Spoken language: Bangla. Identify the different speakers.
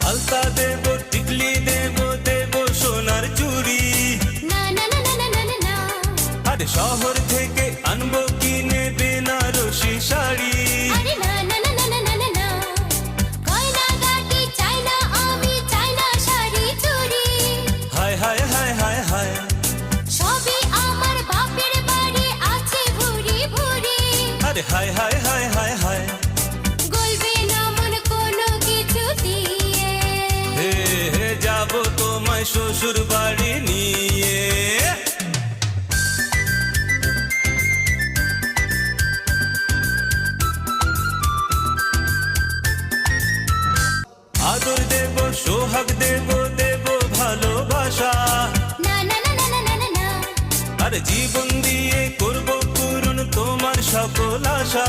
Speaker 1: আলতা দেব, টিকলি দেব, দেব সোনার চুড়ি।
Speaker 2: না না না না না না না,
Speaker 1: আরে শহর থেকে আনবো কিনে বেনারসি শাড়ি।
Speaker 2: আরে না না না না না না না, গয়না গাটি চাই না আমি, চাই না শাড়ি চুড়ি।
Speaker 1: হায় হায় হায় হায় হায়,
Speaker 2: সবই আমার বাপের বাড়ি আছে ভুরি ভুরি।
Speaker 1: আরে হায় হায় হায় হায় হায়,
Speaker 2: গলবে না মন কোনো কিছু দিয়ে।
Speaker 1: হে হে যাব তোমায় শ্বশুর বাড়ি নিয়ে। আদর দেব, সোহাগ দেব, দেব ভালোবাসা।
Speaker 2: না না না না না না না,
Speaker 1: আরে জীবন দিয়ে করব পূরণ তোমার সকল আশা।